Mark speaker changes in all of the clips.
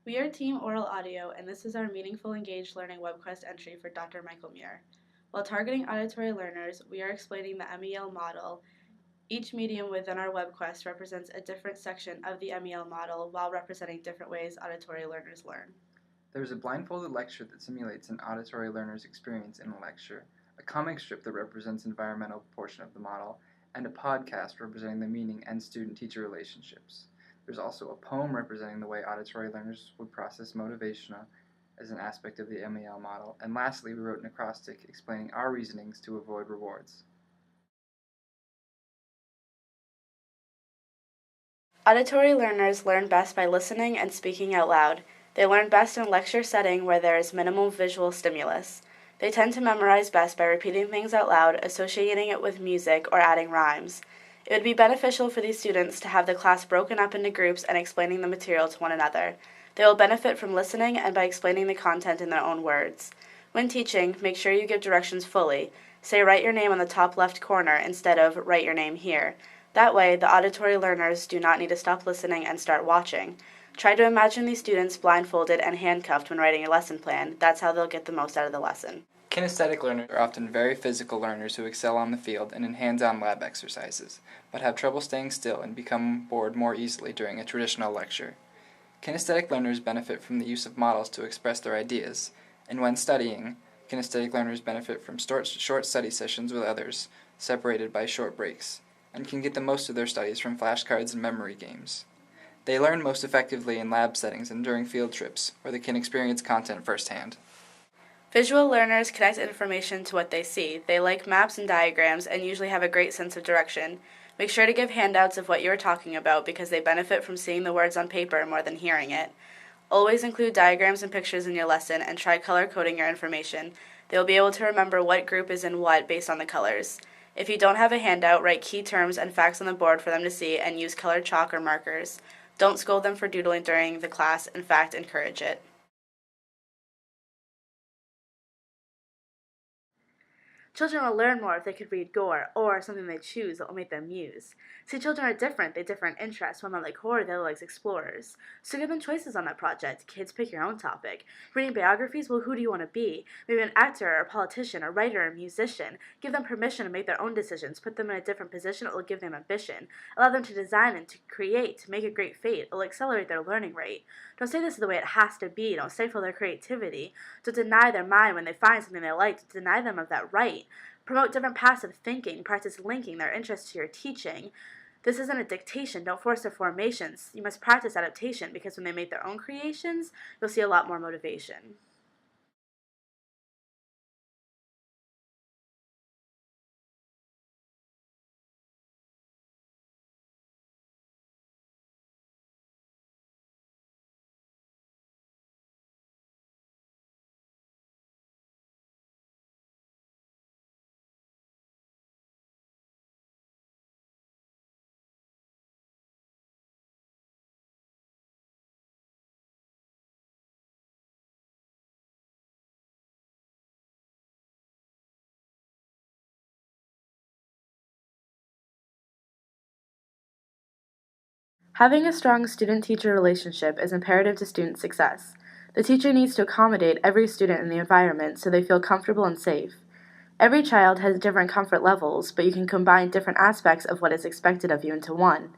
Speaker 1: We are Team Oral Audio, and this is our Meaningful Engaged Learning webquest entry for Dr. Michael Muir. While targeting auditory learners, we are explaining the MEL model. Each medium within our webquest represents a different section of the MEL model while representing different ways auditory learners learn.
Speaker 2: There is a blindfolded lecture that simulates an auditory learner's experience in a lecture, a comic strip that represents the environmental portion of the model, and a podcast representing the meaning and student-teacher relationships. There's also a poem representing the way auditory learners would process motivation as an aspect of the MEL model, and lastly, we wrote an acrostic explaining our reasonings to avoid rewards.
Speaker 1: Auditory learners learn best by listening and speaking out loud. They learn best in a lecture setting where there is minimal visual stimulus. They tend to memorize best by repeating things out loud, associating it with music, or adding rhymes. It would be beneficial for these students to have the class broken up into groups and explaining the material to one another. They will benefit from listening and by explaining the content in their own words. When teaching, make sure you give directions fully. Say write your name on the top left corner instead of write your name here. That way, the auditory learners do not need to stop listening and start watching. Try to imagine these students blindfolded and handcuffed when writing your lesson plan. That's how they'll get the most out of the lesson.
Speaker 2: Kinesthetic learners are often very physical learners who excel on the field and in hands-on lab exercises, but have trouble staying still and become bored more easily during a traditional lecture. Kinesthetic learners benefit from the use of models to express their ideas, and when studying, kinesthetic learners benefit from short study sessions with others, separated by short breaks, and can get the most of their studies from flashcards and memory games. They learn most effectively in lab settings and during field trips, where they can experience content firsthand.
Speaker 1: Visual learners connect information to what they see. They like maps and diagrams and usually have a great sense of direction. Make sure to give handouts of what you are talking about because they benefit from seeing the words on paper more than hearing it. Always include diagrams and pictures in your lesson and try color coding your information. They will be able to remember what group is in what based on the colors. If you don't have a handout, write key terms and facts on the board for them to see and use colored chalk or markers. Don't scold them for doodling during the class. In fact, encourage it. Children will learn more if they could read gore, or something they choose that will make them muse. See, children are different. They differ in interests. One might like horror, the other likes explorers. So give them choices on that project. Kids, pick your own topic. Reading biographies, well, who do you want to be? Maybe an actor, or a politician, a writer, or a musician. Give them permission to make their own decisions. Put them in a different position. It will give them ambition. Allow them to design and to create, to make a great fate. It will accelerate their learning rate. Don't say this is the way it has to be. Don't stifle their creativity. Don't deny their mind when they find something they like. Don't deny them of that right. Promote different paths of thinking. Practice linking their interests to your teaching. This isn't a dictation. Don't force their formations. You must practice adaptation because when they make their own creations, you'll see a lot more motivation. Having a strong student-teacher relationship is imperative to student success. The teacher needs to accommodate every student in the environment so they feel comfortable and safe. Every child has different comfort levels, but you can combine different aspects of what is expected of you into one.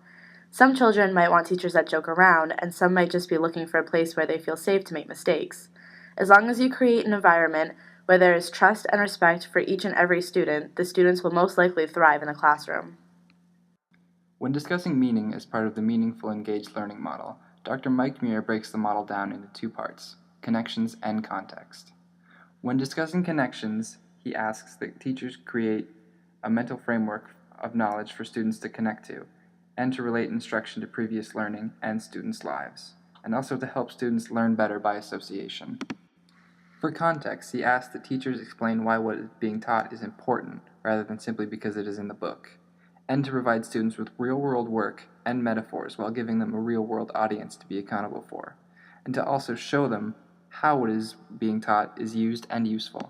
Speaker 1: Some children might want teachers that joke around, and some might just be looking for a place where they feel safe to make mistakes. As long as you create an environment where there is trust and respect for each and every student, the students will most likely thrive in the classroom.
Speaker 2: When discussing meaning as part of the Meaningful Engaged Learning model, Dr. Mike Muir breaks the model down into two parts, connections and context. When discussing connections, he asks that teachers create a mental framework of knowledge for students to connect to, and to relate instruction to previous learning and students' lives, and also to help students learn better by association. For context, he asks that teachers explain why what is being taught is important, rather than simply because it is in the book, and to provide students with real-world work and metaphors while giving them a real-world audience to be accountable for, and to also show them how what is being taught is used and useful.